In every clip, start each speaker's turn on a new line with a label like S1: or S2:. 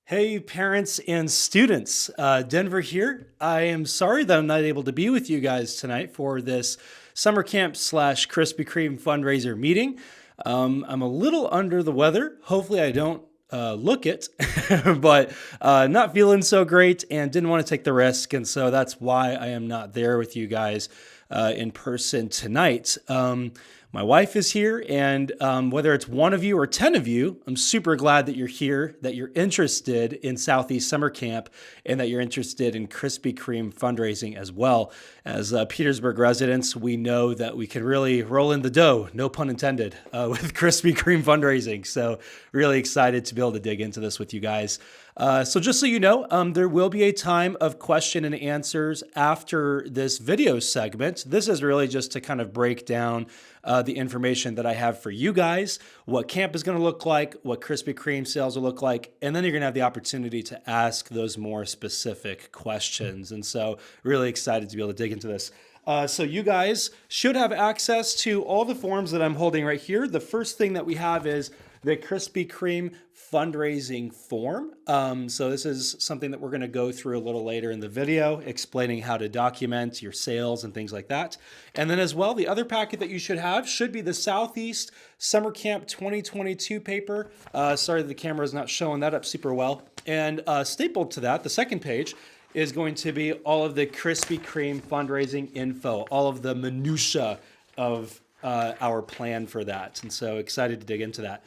S1: Hey, parents and students, Denver here. I am sorry that I'm not able to be with you guys tonight for this summer camp slash Krispy Kreme fundraiser meeting. I'm a little under the weather. Hopefully, I don't look it, but not feeling so great and didn't want to take the risk. And so that's why I am not there with you guys in person tonight. My wife is here, and whether it's one of you or 10 of you, I'm super glad that you're here, that you're interested in Southeast Summer Camp, and that you're interested in Krispy Kreme fundraising as well. As Petersburg residents, we know that we can really roll in the dough, no pun intended, with Krispy Kreme fundraising. So really excited to be able to dig into this with you guys. So just so you know, there will be a time of question and answers after this video segment. This is really just to kind of break down the information that I have for you guys, what camp is going to look like, what Krispy Kreme sales will look like, and then you're going to have the opportunity to ask those more specific questions. And so really excited to be able to dig into this. So you guys should have access to all the forms that I'm holding right here. The first thing that we have is the Krispy Kreme fundraising form. So this is something that we're going to go through a little later in the video, explaining how to document your sales and things like that. And then as well, the other packet that you should have should be the Southeast Summer Camp 2022 paper. Sorry, the camera is not showing that up super well. And stapled to that, the second page, is going to be all of the Krispy Kreme fundraising info, all of the minutia of our plan for that. And so excited to dig into that.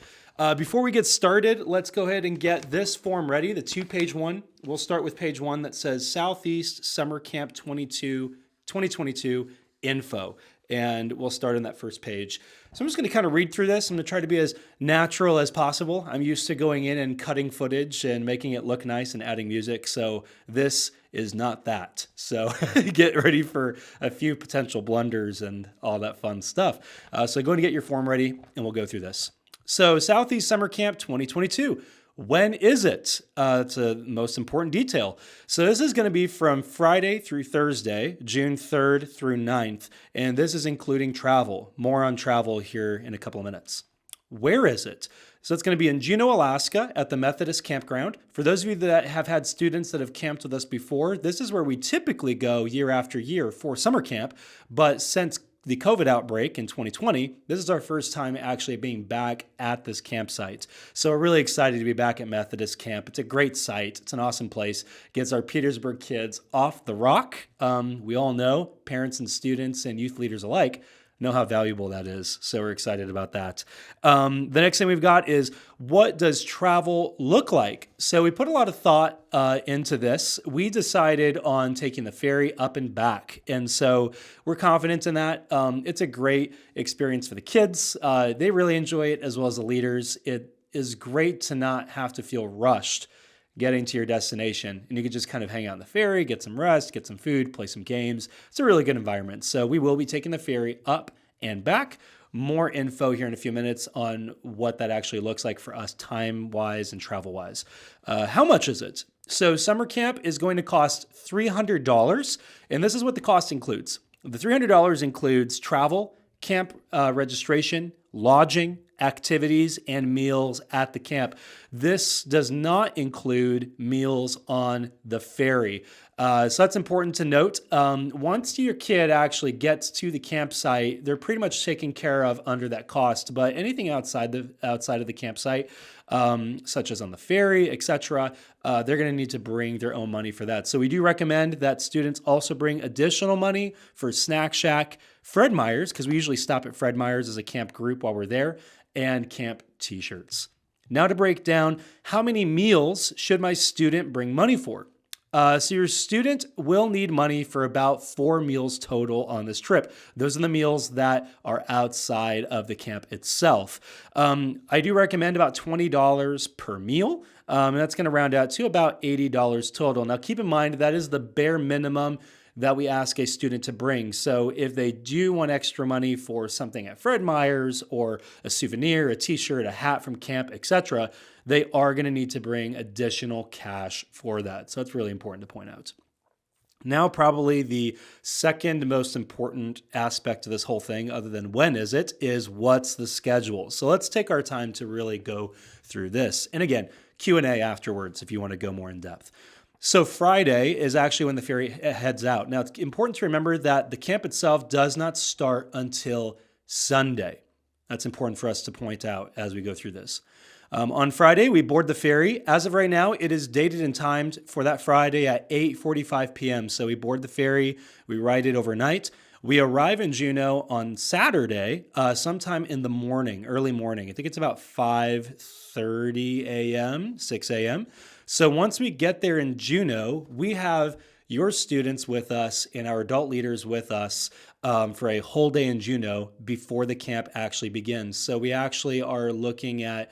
S1: Before we get started, let's go ahead and get this form ready, the 2-page one. We'll start with page 1 that says Southeast Summer Camp 2022 info. And we'll start on that first page. So I'm just going to kind of read through this. I'm going to try to be as natural as possible. I'm used to going in and cutting footage and making it look nice and adding music. So this is not that. So get ready for a few potential blunders and all that fun stuff. So go and get your form ready and we'll go through this. So Southeast Summer Camp 2022. When is it? It's a most important detail. So this is going to be from Friday through Thursday, June 3rd through 9th. And this is including travel. More on travel here in a couple of minutes. Where is it? So it's going to be in Juneau, Alaska at the Methodist Campground. For those of you that have had students that have camped with us before, this is where we typically go year after year for summer camp. But since the COVID outbreak in 2020, this is our first time actually being back at this campsite. So we're really excited to be back at Methodist Camp. It's a great site. It's an awesome place. Gets our Petersburg kids off the rock. We all know, parents and students and youth leaders alike, know how valuable that is. So we're excited about that. The next thing we've got is, what does travel look like? So we put a lot of thought into this. We decided on taking the ferry up and back. And so we're confident in that. It's a great experience for the kids. They really enjoy it as well as the leaders. It is great to not have to feel rushed getting to your destination. And you can just kind of hang out on the ferry, get some rest, get some food, play some games. It's a really good environment. So we will be taking the ferry up and back. More info here in a few minutes on what that actually looks like for us time-wise and travel-wise. How much is it? So summer camp is going to cost $300, and this is what the cost includes. The $300 includes travel, camp registration, lodging, activities, and meals at the camp. This does not include meals on the ferry. So that's important to note. Once your kid actually gets to the campsite, they're pretty much taken care of under that cost. But anything outside of the campsite, such as on the ferry, etc., they're going to need to bring their own money for that. So we do recommend that students also bring additional money for Snack Shack, Fred Meyer's, because we usually stop at Fred Meyer's as a camp group while we're there, and camp t-shirts. Now to break down, how many meals should my student bring money for? So your student will need money for about 4 meals total on this trip. Those are the meals that are outside of the camp itself. I do recommend about $20 per meal. And that's going to round out to about $80 total. Now keep in mind that is the bare minimum that we ask a student to bring. So if they do want extra money for something at Fred Meyer's or a souvenir, a t-shirt, a hat from camp, etc., they are going to need to bring additional cash for that. So that's really important to point out. Now, probably the second most important aspect of this whole thing, other than when is it, is what's the schedule. So let's take our time to really go through this. And again, Q&A afterwards if you want to go more in depth. So Friday is actually when the ferry heads out. Now, it's important to remember that the camp itself does not start until Sunday. That's important for us to point out as we go through this. On Friday, we board the ferry. As of right now, it is dated and timed for that Friday at 8:45 p.m. So we board the ferry, we ride it overnight. We arrive in Juneau on Saturday, sometime in the morning, early morning. I think it's about 5:30 a.m., 6 a.m. So once we get there in Juneau, we have your students with us and our adult leaders with us for a whole day in Juneau before the camp actually begins. So we actually are looking at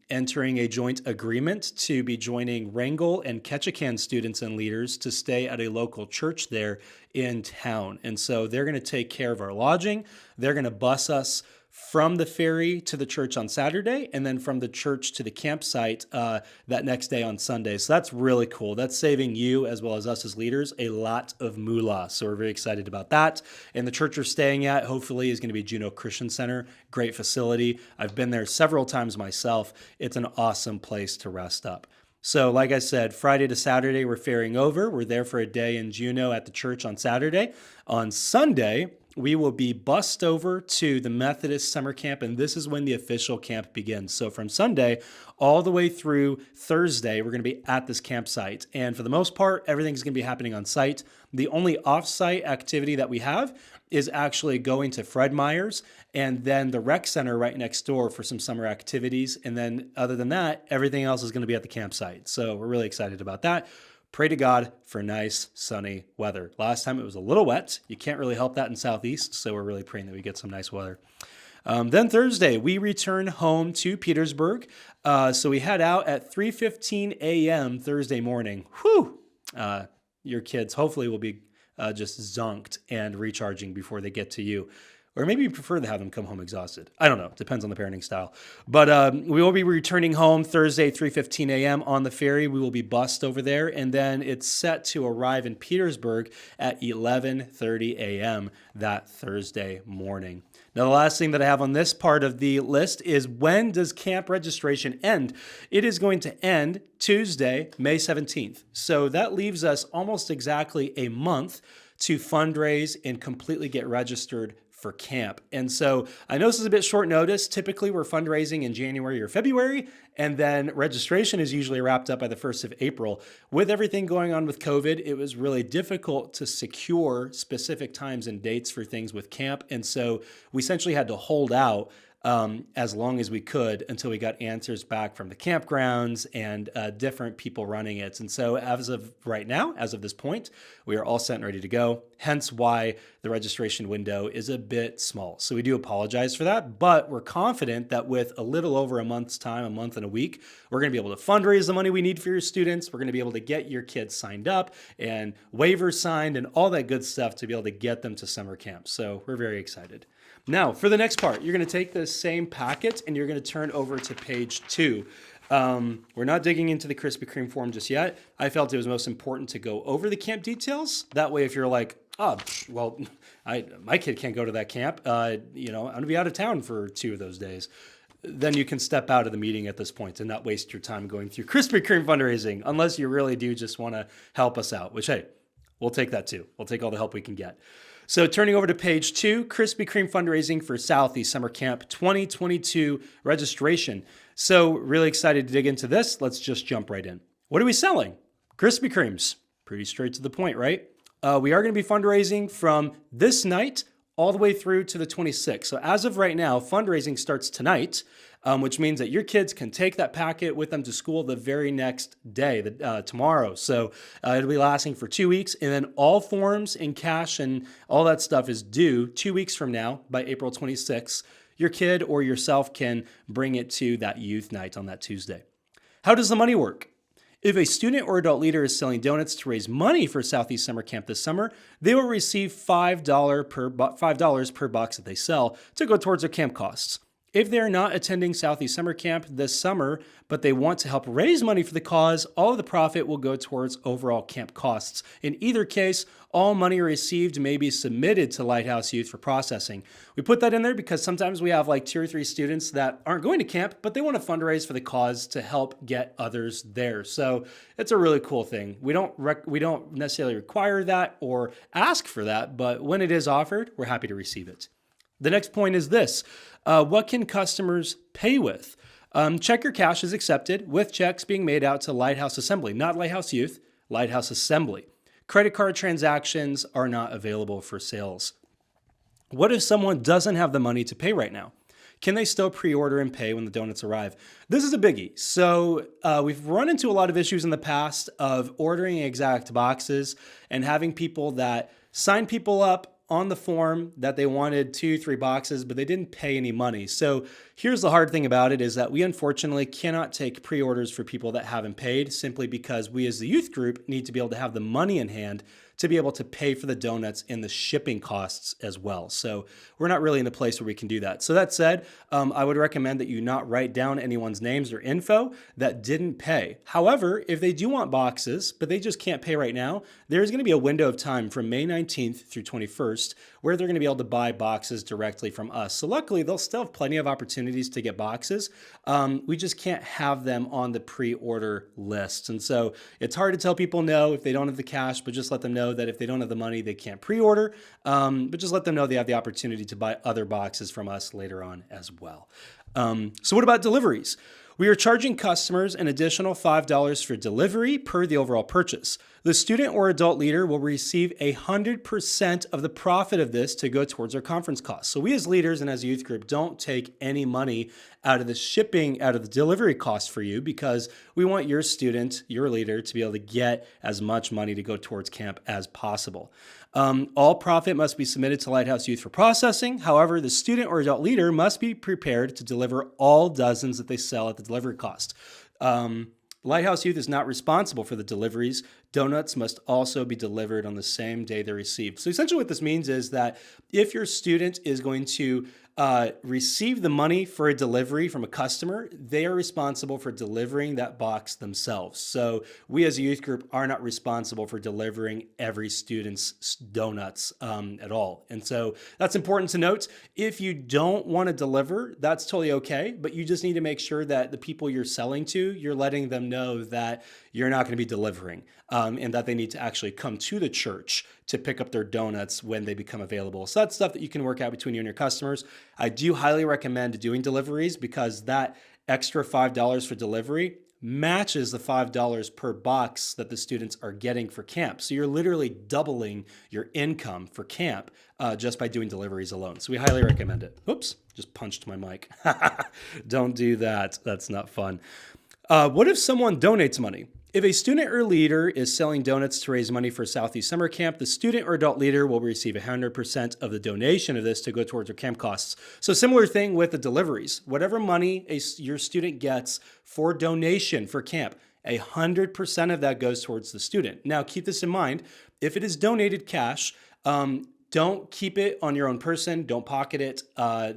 S1: entering a joint agreement to be joining Wrangell and Ketchikan students and leaders to stay at a local church there in town. And so they're going to take care of our lodging. They're going to bus us from the ferry to the church on Saturday, and then from the church to the campsite that next day on Sunday. So that's really cool. That's saving you, as well as us as leaders, a lot of moolah. So we're very excited about that. And the church we're staying at, hopefully, is going to be Juneau Christian Center. Great facility. I've been there several times myself. It's an awesome place to rest up. So like I said, Friday to Saturday, we're ferrying over. We're there for a day in Juneau at the church on Saturday. On Sunday, we will be bussed over to the Methodist summer camp, and this is when the official camp begins. So from Sunday all the way through Thursday, we're going to be at this campsite. And for the most part, everything's going to be happening on site. The only off-site activity that we have is actually going to Fred Meyer's and then the rec center right next door for some summer activities. And then other than that, everything else is going to be at the campsite. So we're really excited about that. Pray to God for nice, sunny weather. Last time it was a little wet. You can't really help that in Southeast, so we're really praying that we get some nice weather. Then Thursday, we return home to Petersburg. So we head out at 3:15 a.m. Thursday morning. Whew! Your kids hopefully will be just zonked and recharging before they get to you. Or maybe you prefer to have them come home exhausted. I don't know. Depends on the parenting style. But we will be returning home Thursday, 3:15 a.m. on the ferry. We will be bussed over there. And then it's set to arrive in Petersburg at 11:30 a.m. that Thursday morning. Now, the last thing that I have on this part of the list is, when does camp registration end? It is going to end Tuesday, May 17th. So that leaves us almost exactly a month to fundraise and completely get registered for camp. And so I know this is a bit short notice. Typically, we're fundraising in January or February, and then registration is usually wrapped up by the 1st of April. With everything going on with COVID, it was really difficult to secure specific times and dates for things with camp. And so we essentially had to hold out as long as we could until we got answers back from the campgrounds and different people running it. And so as of right now, as of this point, we are all set and ready to go. Hence why the registration window is a bit small. So we do apologize for that, but we're confident that with a little over a month's time, a month and a week, we're going to be able to fundraise the money we need for your students. We're going to be able to get your kids signed up and waivers signed and all that good stuff to be able to get them to summer camp. So we're very excited. Now, for the next part, you're going to take this same packet and you're going to turn over to page 2. We're not digging into the Krispy Kreme form just yet. I felt it was most important to go over the camp details. That way, if you're like, oh, well, my kid can't go to that camp, I'm going to be out of town for 2 of those days, then you can step out of the meeting at this point and not waste your time going through Krispy Kreme fundraising, unless you really do just want to help us out, which, hey, we'll take that too. We'll take all the help we can get. So turning over to page 2, Krispy Kreme fundraising for Southeast Summer Camp 2022 registration. So really excited to dig into this. Let's just jump right in. What are we selling? Krispy Kremes. Pretty straight to the point, right? We are going to be fundraising from this night all the way through to the 26th. So as of right now, fundraising starts tonight, which means that your kids can take that packet with them to school the very next day, tomorrow. So it'll be lasting for 2 weeks, and then all forms and cash and all that stuff is due 2 weeks from now by April 26th. Your kid or yourself can bring it to that youth night on that Tuesday. How does the money work? If a student or adult leader is selling donuts to raise money for Southeast Summer Camp this summer, they will receive $5 per box that they sell to go towards their camp costs. If they're not attending Southeast Summer Camp this summer, but they want to help raise money for the cause, all of the profit will go towards overall camp costs. In either case, all money received may be submitted to Lighthouse Youth for processing. We put that in there because sometimes we have like 2 or 3 students that aren't going to camp, but they want to fundraise for the cause to help get others there. So it's a really cool thing. We don't necessarily require that or ask for that, but when it is offered, we're happy to receive it. The next point is this. What can customers pay with? Check or cash is accepted, with checks being made out to Lighthouse Assembly, not Lighthouse Youth, Lighthouse Assembly. Credit card transactions are not available for sales. What if someone doesn't have the money to pay right now? Can they still pre-order and pay when the donuts arrive? This is a biggie. So we've run into a lot of issues in the past of ordering exact boxes and having people that sign people up on the form that they wanted 2, 3 boxes, but they didn't pay any money. So here's the hard thing about it is that we unfortunately cannot take pre-orders for people that haven't paid simply because we as the youth group need to be able to have the money in hand to be able to pay for the donuts and the shipping costs as well. So we're not really in a place where we can do that. So that said, I would recommend that you not write down anyone's names or info that didn't pay. However, if they do want boxes, but they just can't pay right now, there's going to be a window of time from May 19th through 21st where they're going to be able to buy boxes directly from us. So luckily, they'll still have plenty of opportunities to get boxes. We just can't have them on the pre-order list. And so it's hard to tell people no if they don't have the cash, but just let them know that if they don't have the money, they can't pre-order, but just let them know they have the opportunity to buy other boxes from us later on as well. So what about deliveries? We are charging customers an additional $5 for delivery per the overall purchase. The student or adult leader will receive 100% of the profit of this to go towards our conference costs. So we as leaders and as a youth group don't take any money out of the shipping, out of the delivery cost for you because we want your student, your leader, to be able to get as much money to go towards camp as possible. All profit must be submitted to Lighthouse Youth for processing. However, the student or adult leader must be prepared to deliver all dozens that they sell at the delivery cost. Lighthouse Youth is not responsible for the deliveries. Donuts must also be delivered on the same day they're received. So essentially what this means is that if your student is going to receive the money for a delivery from a customer, they are responsible for delivering that box themselves. So we as a youth group are not responsible for delivering every student's donuts at all. And so that's important to note. If you don't want to deliver, that's totally okay, but you just need to make sure that the people you're selling to, you're letting them know that you're not going to be delivering and that they need to actually come to the church to pick up their donuts when they become available. So that's stuff that you can work out between you and your customers. I do highly recommend doing deliveries because that extra $5 for delivery matches the $5 per box that the students are getting for camp. So you're literally doubling your income for camp just by doing deliveries alone. So we highly recommend it. Oops, just punched my mic. Don't do that. That's not fun. What if someone donates money? If a student or leader is selling donuts to raise money for Southeast Summer Camp, the student or adult leader will receive 100% of the donation of this to go towards their camp costs. So similar thing with the deliveries. Whatever money your student gets for donation for camp, 100% of that goes towards the student. Now, keep this in mind. If it is donated cash, don't keep it on your own person. Don't pocket it.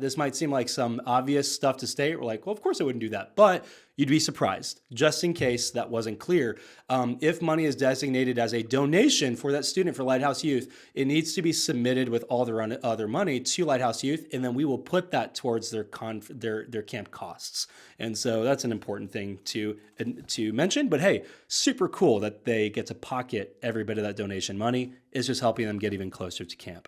S1: This might seem like some obvious stuff to state. We're like, well, of course I wouldn't do that. But you'd be surprised, just in case that wasn't clear. If money is designated as a donation for that student for Lighthouse Youth, it needs to be submitted with all their other money to Lighthouse Youth, and then we will put that towards their camp costs. And so that's an important thing to mention. But hey, super cool that they get to pocket every bit of that donation money. It's just helping them get even closer to camp.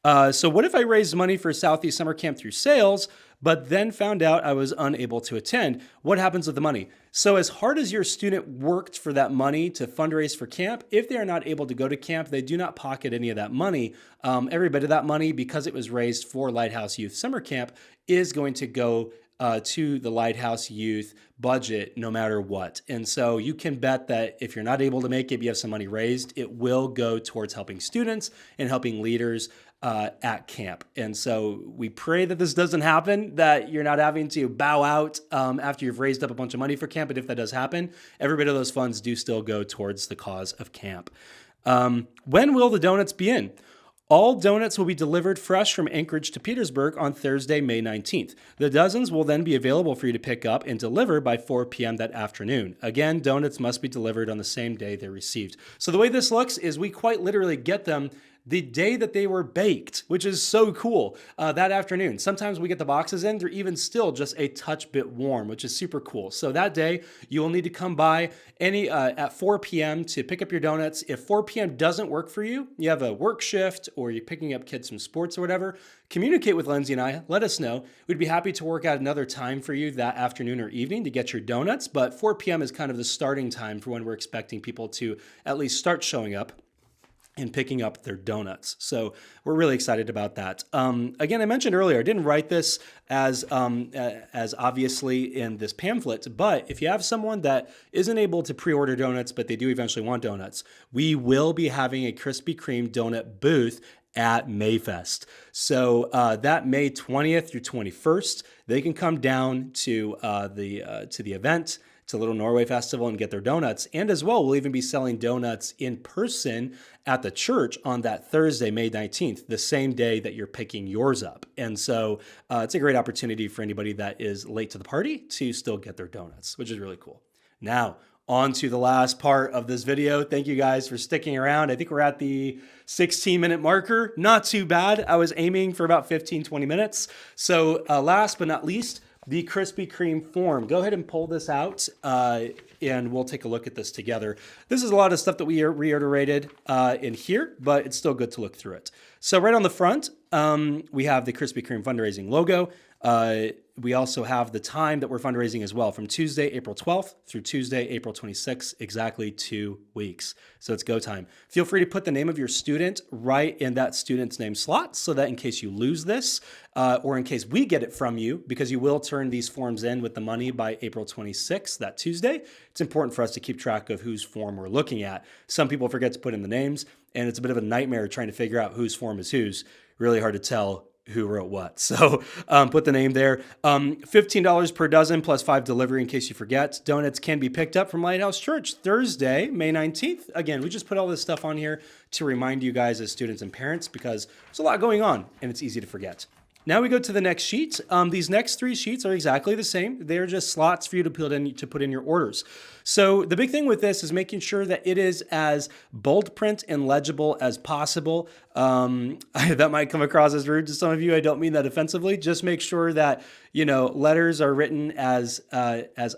S1: So what if I raised money for Southeast Summer Camp through sales, but then found out I was unable to attend? What happens with the money? So as hard as your student worked for that money to fundraise for camp, if they are not able to go to camp, they do not pocket any of that money. Every bit of that money, because it was raised for Lighthouse Youth Summer Camp, is going to go to the Lighthouse Youth budget no matter what. And so you can bet that if you're not able to make it, you have some money raised, it will go towards helping students and helping leaders at camp. And so we pray that this doesn't happen, that you're not having to bow out after you've raised up a bunch of money for camp. But if that does happen, every bit of those funds do still go towards the cause of camp. When will the donuts be in? All donuts will be delivered fresh from Anchorage to Petersburg on Thursday, May 19th. The dozens will then be available for you to pick up and deliver by 4 p.m. that afternoon. Again, donuts must be delivered on the same day they're received. So the way this looks is we quite literally get them the day that they were baked, which is so cool, that afternoon. Sometimes we get the boxes in, they're even still just a touch bit warm, which is super cool. So that day, you will need to come by at 4 p.m. to pick up your donuts. If 4 p.m. doesn't work for you, you have a work shift or you're picking up kids from sports or whatever, communicate with Lindsay and I, let us know. We'd be happy to work out another time for you that afternoon or evening to get your donuts, but 4 p.m. is kind of the starting time for when we're expecting people to at least start showing up and picking up their donuts. So we're really excited about that. Again, I mentioned earlier, I didn't write this as obviously in this pamphlet, but if you have someone that isn't able to pre-order donuts, but they do eventually want donuts, we will be having a Krispy Kreme donut booth at Mayfest. So that May 20th through 21st, they can come down to the event, to Little Norway Festival, and get their donuts. And as well, we'll even be selling donuts in person at the church on that Thursday, May 19th, the same day that you're picking yours up. And so it's a great opportunity for anybody that is late to the party to still get their donuts, which is really cool. Now, on to the last part of this video. Thank you guys for sticking around. I think we're at the 16-minute marker. Not too bad. I was aiming for about 15, 20 minutes. So last but not least, the Krispy Kreme form. Go ahead and pull this out and we'll take a look at this together. This is a lot of stuff that we reiterated in here, but it's still good to look through it. So right on the front, we have the Krispy Kreme fundraising logo. We also have the time that we're fundraising as well, from Tuesday, April 12th through Tuesday, April 26th, exactly 2 weeks. So it's go time. Feel free to put the name of your student right in that student's name slot so that in case you lose this or in case we get it from you, because you will turn these forms in with the money by April 26th, that Tuesday, it's important for us to keep track of whose form we're looking at. Some people forget to put in the names, and it's a bit of a nightmare trying to figure out whose form is whose. Really hard to tell who wrote what. So put the name there. $15 per dozen plus 5 delivery in case you forget. Donuts can be picked up from Lighthouse Church Thursday, May 19th. Again, we just put all this stuff on here to remind you guys as students and parents because there's a lot going on and it's easy to forget. Now we go to the next sheet. These next 3 sheets are exactly the same. They're just slots for you to put in your orders. So the big thing with this is making sure that it is as bold print and legible as possible. That might come across as rude to some of you. I don't mean that offensively. Just make sure that, letters are written as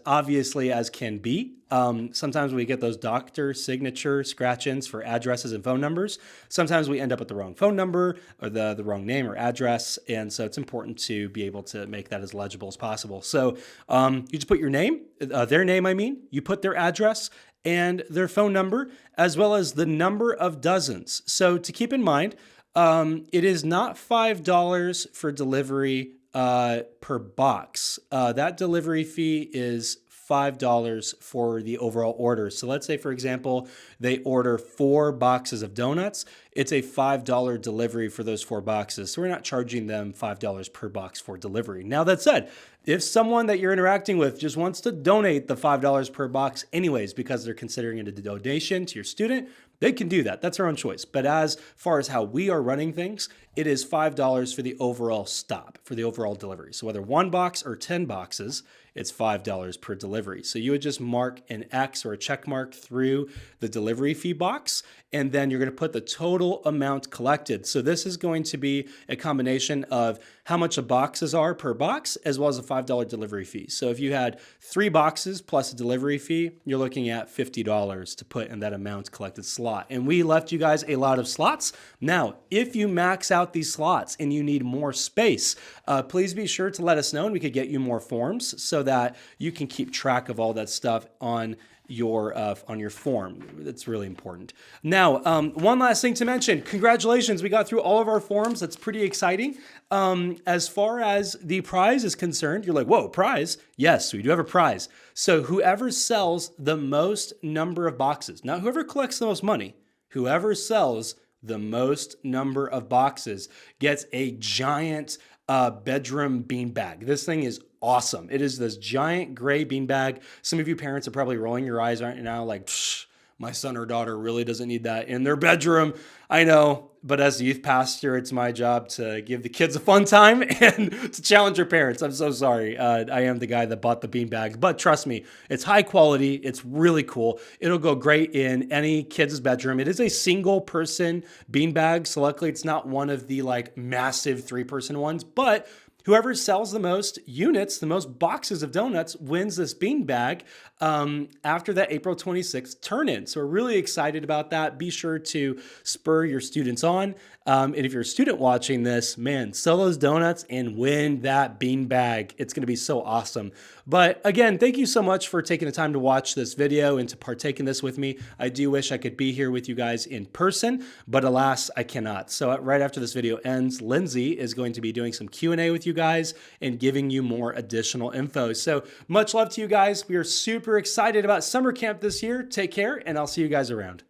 S1: obviously as can be. Sometimes we get those doctor signature scratch-ins for addresses and phone numbers. Sometimes we end up with the wrong phone number or the wrong name or address. And so it's important to be able to make that as legible as possible. So you just put your name, their name, you put their address and their phone number, as well as the number of dozens. So to keep in mind, it is not $5 for delivery per box. That delivery fee is $5 for the overall order. So let's say, for example, they order 4 boxes of donuts. It's a $5 delivery for those 4 boxes. So we're not charging them $5 per box for delivery. Now that said, if someone that you're interacting with just wants to donate the $5 per box anyways, because they're considering it a donation to your student, they can do that. That's their own choice. But as far as how we are running things, it is $5 for the overall stop, for the overall delivery. So whether 1 box or 10 boxes, it's $5 per delivery. So you would just mark an X or a check mark through the delivery fee box, and then you're going to put the total amount collected. So this is going to be a combination of how much the boxes are per box, as well as a $5 delivery fee. So if you had 3 boxes plus a delivery fee, you're looking at $50 to put in that amount collected slot. And we left you guys a lot of slots. Now, if you max out these slots and you need more space, please be sure to let us know and we could get you more forms so that you can keep track of all that stuff on your form. That's really important. Now, one last thing to mention. Congratulations. We got through all of our forms. That's pretty exciting. As far as the prize is concerned, you're like, whoa, prize? Yes, we do have a prize. So whoever sells the most number of boxes, not whoever collects the most money, whoever sells the most number of boxes gets a giant bedroom beanbag. This thing is awesome. It is this giant gray beanbag. Some of you parents are probably rolling your eyes right now like, my son or daughter really doesn't need that in their bedroom. I know, but as a youth pastor, it's my job to give the kids a fun time and to challenge your parents. I'm so sorry. I am the guy that bought the beanbag, but trust me, it's high quality. It's really cool. It'll go great in any kid's bedroom. It is a single person beanbag. So luckily it's not one of the like massive 3-person ones, but whoever sells the most units, the most boxes of donuts, wins this beanbag after that April 26th turn-in. So we're really excited about that. Be sure to spur your students on. And if you're a student watching this, man, sell those donuts and win that beanbag. It's going to be so awesome. But again, thank you so much for taking the time to watch this video and to partake in this with me. I do wish I could be here with you guys in person, but alas, I cannot. So right after this video ends, Lindsay is going to be doing some Q&A with you guys and giving you more additional info. So much love to you guys. We are super excited about summer camp this year. Take care, and I'll see you guys around.